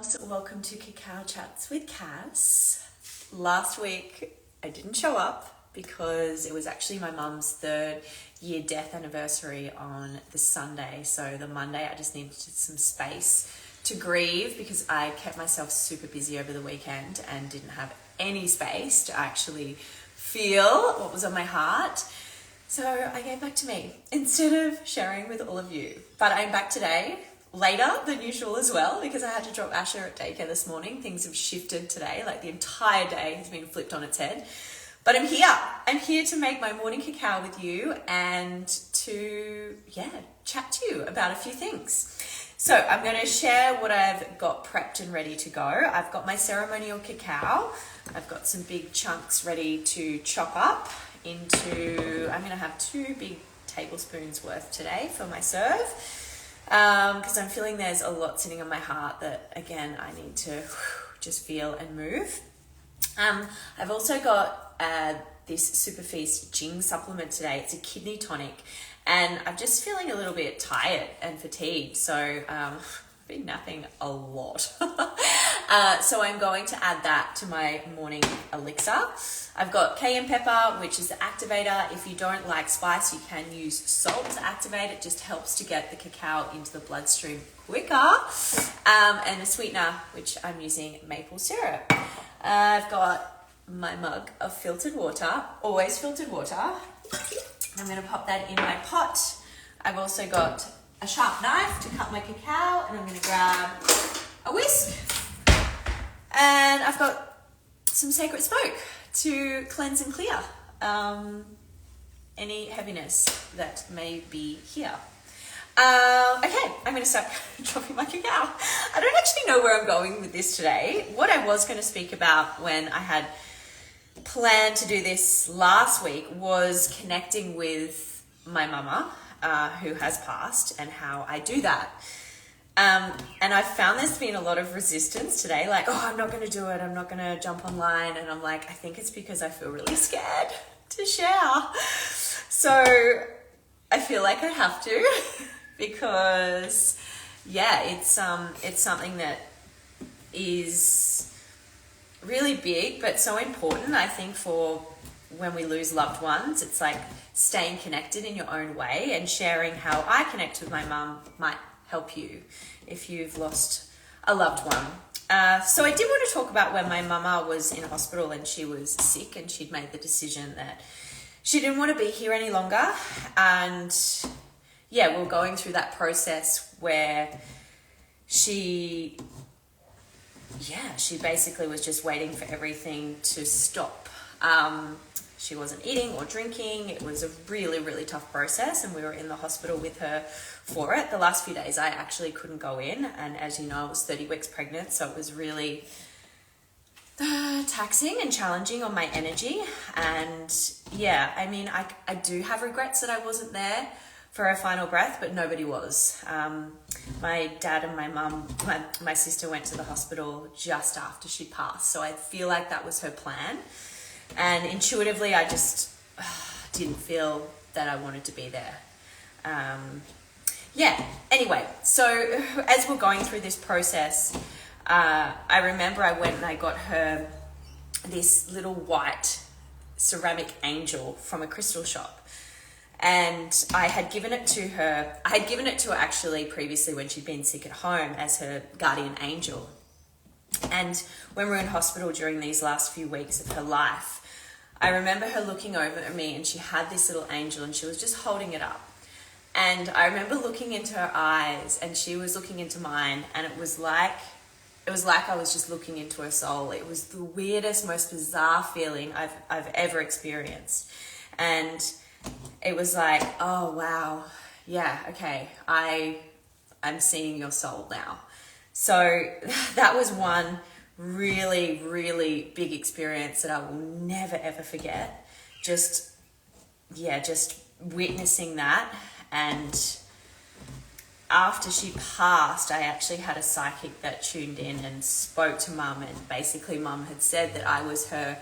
loves, welcome to Cacao Chats with Cass. Last week I didn't show up because it was actually my mum's 3rd year death anniversary on the Sunday. So the Monday I just needed some space to grieve because I kept myself super busy over the weekend and didn't have any space to actually feel what was on my heart. So I gave back to me instead of sharing with all of you. But I'm back today, later than usual as well, because I had to drop Asher at daycare this morning. Things have shifted today, like the entire day has been flipped on its head. But I'm here. I'm here to make my morning cacao with you and to, chat to you about a few things. So I'm going to share what I've got prepped and ready to go. I've got my ceremonial cacao. I've got some big chunks ready to chop up into, I'm going to have 2 big tablespoons worth today for my serve. Because I'm feeling there's a lot sitting on my heart that, again, I need to just feel and move. I've also got this Super Feast Jing supplement today. It's a kidney tonic, and I'm just feeling a little bit tired and fatigued, so I've been napping a lot. So I'm going to add that to my morning elixir. I've got cayenne pepper, which is the activator. If you don't like spice, you can use salt to activate. It just helps to get the cacao into the bloodstream quicker. And a sweetener, which I'm using maple syrup. I've got my mug of filtered water, always filtered water. I'm going to pop that in my pot. I've also got a sharp knife to cut my cacao, and I'm going to grab a whisk. And I've got some sacred smoke to cleanse and clear any heaviness that may be here. Okay, I'm going to start dropping my cacao. I don't actually know where I'm going with this today. What I was going to speak about when I had planned to do this last week was connecting with my mama, who has passed, and how I do that. And I found there's been a lot of resistance today, like, oh, I'm not going to do it. I'm not going to jump online. And I'm like, I think it's because I feel really scared to share. So I feel like I have to because, it's something that is really big, but so important, I think, for when we lose loved ones. It's like staying connected in your own way, and sharing how I connect with my mum might help you if you've lost a loved one. So I did want to talk about when my mama was in hospital and she was sick, and she'd made the decision that she didn't want to be here any longer. And we're going through that process where she basically was just waiting for everything to stop. She wasn't eating or drinking. It was a really, really tough process, and we were in the hospital with her for it. The last few days I actually couldn't go in, and as you know, I was 30 weeks pregnant, so it was really taxing and challenging on my energy. And I do have regrets that I wasn't there for her final breath, but nobody was. My dad and my mum, my sister went to the hospital just after she'd passed, so I feel like that was her plan. And intuitively, I just didn't feel that I wanted to be there. Anyway, so as we're going through this process, I remember I went and I got her this little white ceramic angel from a crystal shop. And I had given it to her. I had given it to her actually previously when she'd been sick at home as her guardian angel. And when we were in hospital during these last few weeks of her life, I remember her looking over at me, and she had this little angel, and she was just holding it up. And I remember looking into her eyes, and she was looking into mine, and it was like I was just looking into her soul. It was the weirdest, most bizarre feeling I've ever experienced. And it was like, oh wow, yeah, okay, I'm seeing your soul now. So that was one really, really big experience that I will never, ever forget. Just witnessing that. And after she passed, I actually had a psychic that tuned in and spoke to Mum, and basically Mum had said that I was her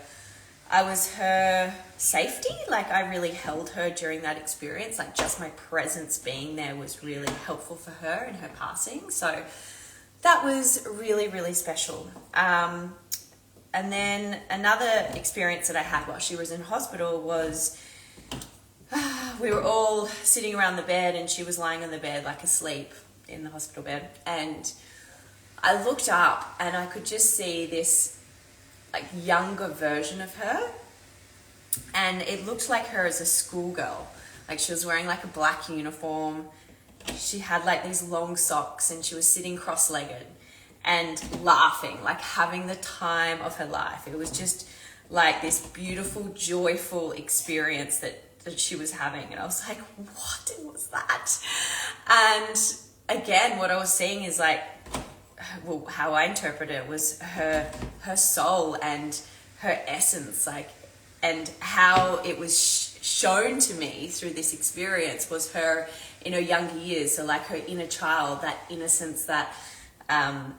safety. Like, I really held her during that experience. Like, just my presence being there was really helpful for her in her passing. So that was really, really special. And then another experience that I had while she was in hospital was we were all sitting around the bed and she was lying on the bed like asleep in the hospital bed. And I looked up and I could just see this like younger version of her. And it looked like her as a schoolgirl. Like she was wearing like a black uniform. She had like these long socks and she was sitting cross-legged and laughing, like having the time of her life. It was just like this beautiful, joyful experience that she was having. And I was like, what was that? And again, what I was seeing is like, well, how I interpret it was her soul and her essence, like, and how it was shown to me through this experience was her in her younger years. So like her inner child, that innocence, that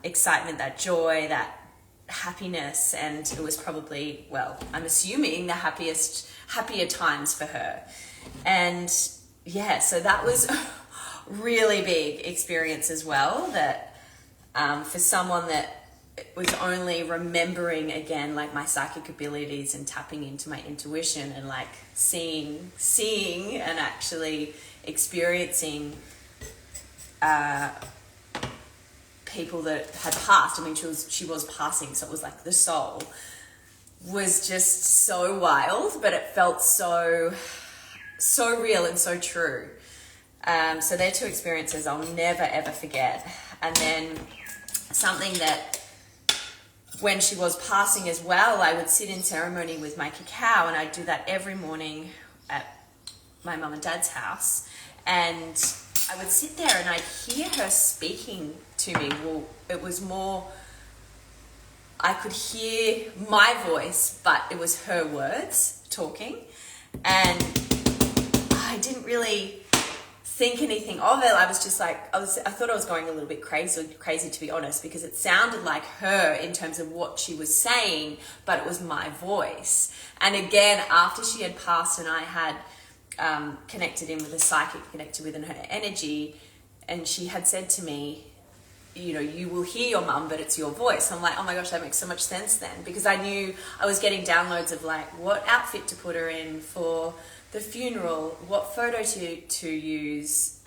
excitement, that joy, that happiness. And it was probably, well, I'm assuming the happier times for her. And yeah, so that was a really big experience as well, that for someone that was only remembering again like my psychic abilities and tapping into my intuition and like seeing and actually experiencing people that had passed. I mean, she was passing, so it was like the soul was just so wild, but it felt so real and so true. So they're two experiences I'll never ever forget. And then something that when she was passing as well, I would sit in ceremony with my cacao, and I'd do that every morning at my mum and dad's house. And I would sit there and I'd hear her speaking to me. Well, it was more, I could hear my voice, but it was her words talking. And I didn't really think anything of it. I was just like, I thought I was going a little bit crazy to be honest, because it sounded like her in terms of what she was saying, but it was my voice. And again, after she had passed and I had connected in with a psychic, connected within her energy, and she had said to me, you know, you will hear your mum, but it's your voice. I'm like, oh my gosh, that makes so much sense then, because I knew I was getting downloads of like what outfit to put her in for the funeral, what photo to use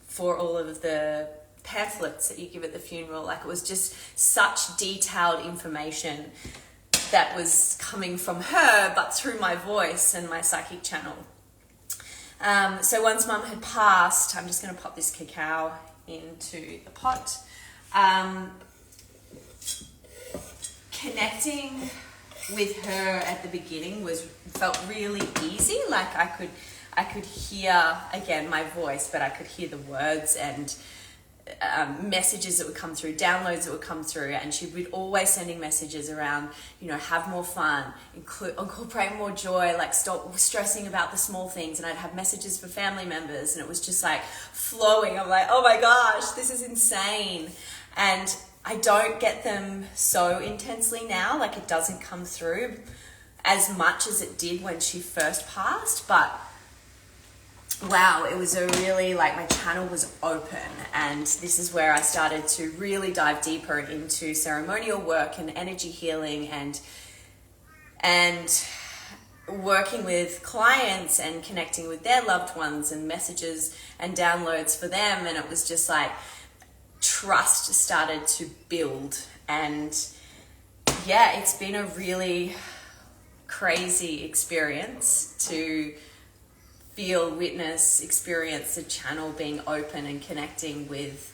for all of the pamphlets that you give at the funeral. Like it was just such detailed information that was coming from her, but through my voice and my psychic channel. So once mum had passed, I'm just going to pop this cacao into the pot. Connecting with her at the beginning felt really easy. Like I could hear again my voice, but I could hear the words and messages that would come through, downloads that would come through, and she would always sending messages around, you know, have more fun, incorporate more joy, like stop stressing about the small things. And I'd have messages for family members, and it was just like flowing. I'm like, oh my gosh, this is insane. And I don't get them so intensely now, like it doesn't come through as much as it did when she first passed, but wow, it was a really, like my channel was open, and this is where I started to really dive deeper into ceremonial work and energy healing and working with clients and connecting with their loved ones and messages and downloads for them. And it was just like trust started to build, and yeah, it's been a really crazy experience to feel, witness, experience the channel being open and connecting with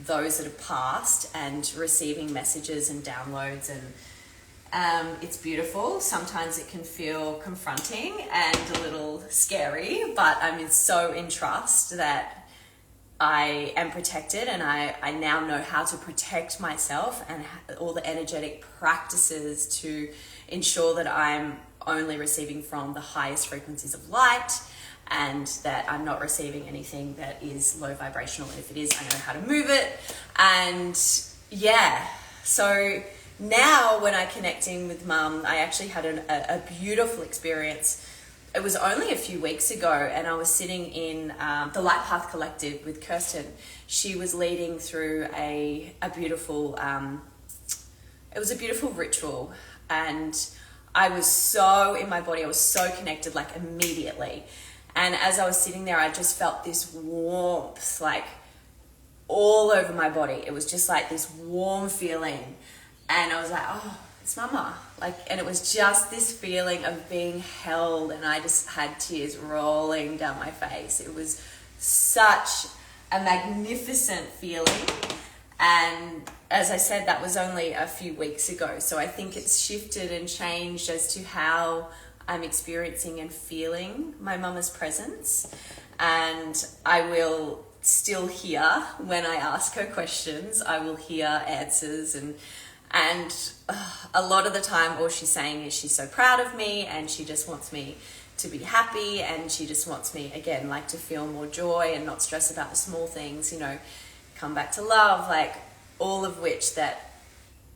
those that have passed and receiving messages and downloads. And it's beautiful. Sometimes it can feel confronting and a little scary, but I'm so in trust that I am protected, and I now know how to protect myself and all the energetic practices to ensure that I'm only receiving from the highest frequencies of light, and that I'm not receiving anything that is low vibrational. And if it is, I know how to move it. And yeah, so now when I'm connecting with mum, I actually had a beautiful experience it was only a few weeks ago, and I was sitting in the Light Path Collective with Kirsten. She was leading through a beautiful, it was a beautiful ritual, and I was so in my body, I was so connected, like immediately. And as I was sitting there, I just felt this warmth, like all over my body. It was just like this warm feeling. And I was like, oh, it's Mumma. Like, and it was just this feeling of being held, and I just had tears rolling down my face. It was such a magnificent feeling. And as I said, that was only a few weeks ago. So I think it's shifted and changed as to how I'm experiencing and feeling my Mumma's presence. And I will still hear when I ask her questions, I will hear answers, and a lot of the time all she's saying is she's so proud of me, and she just wants me to be happy, and she just wants me, again, like to feel more joy and not stress about the small things, you know, come back to love, like all of which that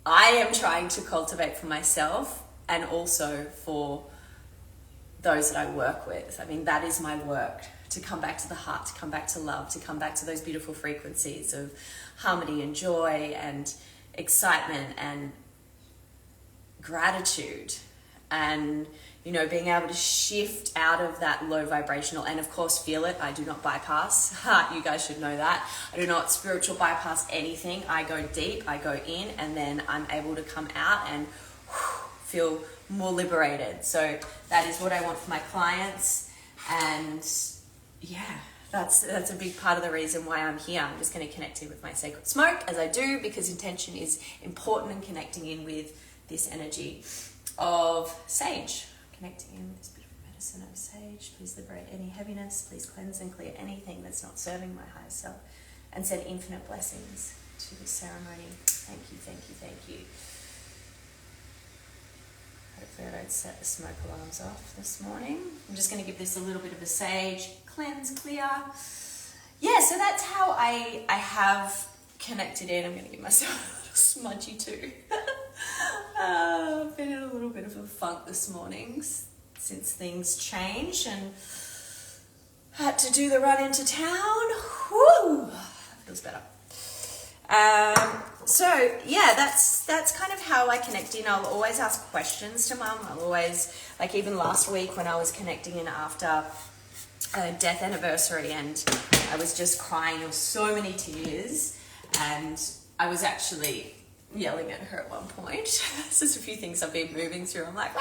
I am trying to cultivate for myself and also for those that I work with. I mean, that is my work, to come back to the heart, to come back to love, to come back to those beautiful frequencies of harmony and joy and excitement and gratitude, and, you know, being able to shift out of that low vibrational, and of course feel it. I do not bypass. You guys should know that. I do not spiritual bypass anything. I go deep, I go in, and then I'm able to come out and feel more liberated. So that is what I want for my clients. And yeah, that's a big part of the reason why I'm here. I'm just going to connect in with my sacred smoke, as I do, because intention is important, and connecting in with this energy of sage. Connecting in with this beautiful medicine of sage. Please liberate any heaviness. Please cleanse and clear anything that's not serving my higher self, and send infinite blessings to this ceremony. Thank you, thank you, thank you. Hopefully I don't set the smoke alarms off this morning. I'm just going to give this a little bit of a sage cleanse, clear. Yeah, so that's how I have connected in. I'm going to give myself a little smudgy too. I've been in a little bit of a funk this morning since things changed, and had to do the run into town. Whew, feels better. So yeah, that's kind of how I connect in. I'll always ask questions to Mum. I'll always, like even last week when I was connecting in after a death anniversary, and I was just crying. There were so many tears, and I was actually yelling at her at one point. There's just a few things I've been moving through. I'm like,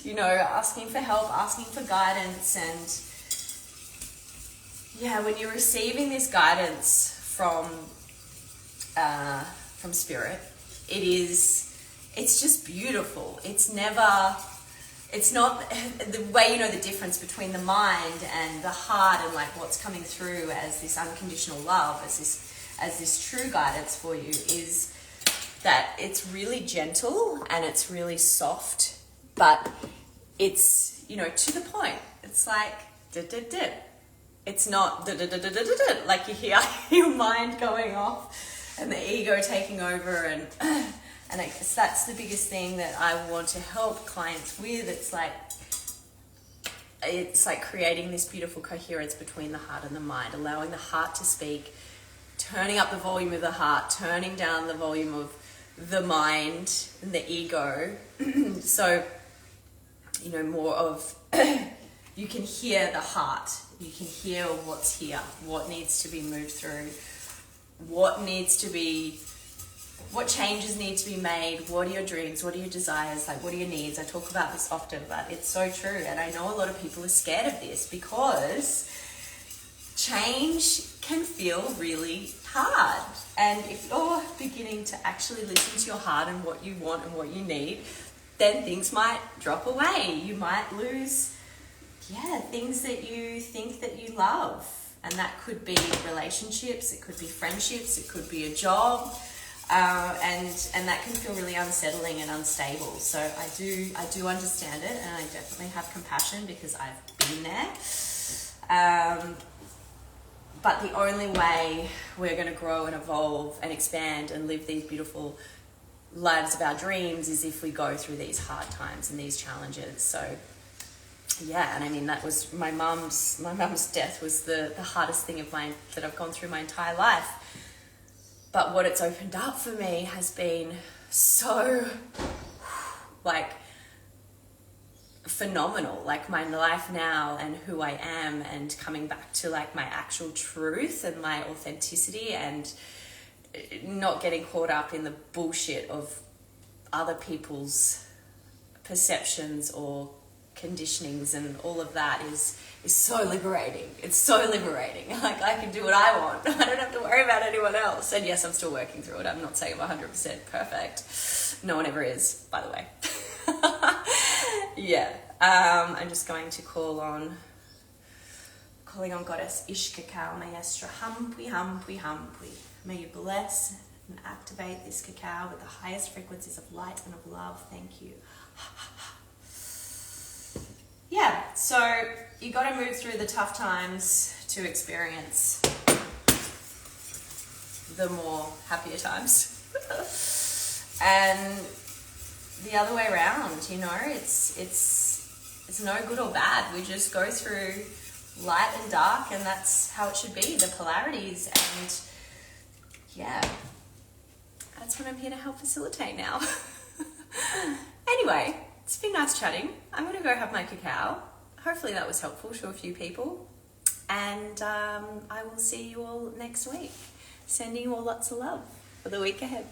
you know, asking for help, asking for guidance. And yeah, when you're receiving this guidance from spirit, it's just beautiful. It's not the way, you know, the difference between the mind and the heart, and like what's coming through as this unconditional love, as this true guidance for you, is that it's really gentle and it's really soft, but it's, you know, to the point. It's like it's not like you hear your mind going off and the ego taking over, and I guess that's the biggest thing that I want to help clients with. It's like creating this beautiful coherence between the heart and the mind, allowing the heart to speak, turning up the volume of the heart, turning down the volume of the mind and the ego. So, you know, more of you can hear the heart, you can hear what's here, what needs to be moved through, what changes need to be made, what are your dreams, what are your desires, like what are your needs. I talk about this often, but it's so true. And I know a lot of people are scared of this because change can feel really hard. And if you're beginning to actually listen to your heart and what you want and what you need, then things might drop away. You might lose, things that you think that you love. And that could be relationships, it could be friendships, it could be a job. And that can feel really unsettling and unstable. So I do understand it, and I definitely have compassion because I've been there. But the only way we're going to grow and evolve and expand and live these beautiful lives of our dreams is if we go through these hard times and these challenges. So yeah, and I mean, that was my mum's death was the hardest thing of mine that I've gone through my entire life. But what it's opened up for me has been so, like, phenomenal. Like, my life now and who I am, and coming back to, like, my actual truth and my authenticity, and not getting caught up in the bullshit of other people's perceptions or conditionings, and all of that is so liberating. It's so liberating. Like, I can do what I want. I don't have to worry about anyone else. And yes, I'm still working through it. I'm not saying I'm 100% perfect. No one ever is, by the way. Yeah. I'm just going to calling on Goddess Ish Cacao, Maestra Humpui Humpui Humpui. May you bless and activate this cacao with the highest frequencies of light and of love. Thank you. Yeah, so you got to move through the tough times to experience the more happier times. And the other way around, you know, it's no good or bad. We just go through light and dark, and that's how it should be, the polarities. And yeah, that's what I'm here to help facilitate now. Anyway, it's been nice chatting. I'm going to go have my cacao. Hopefully that was helpful to a few people. And I will see you all next week. Sending you all lots of love for the week ahead.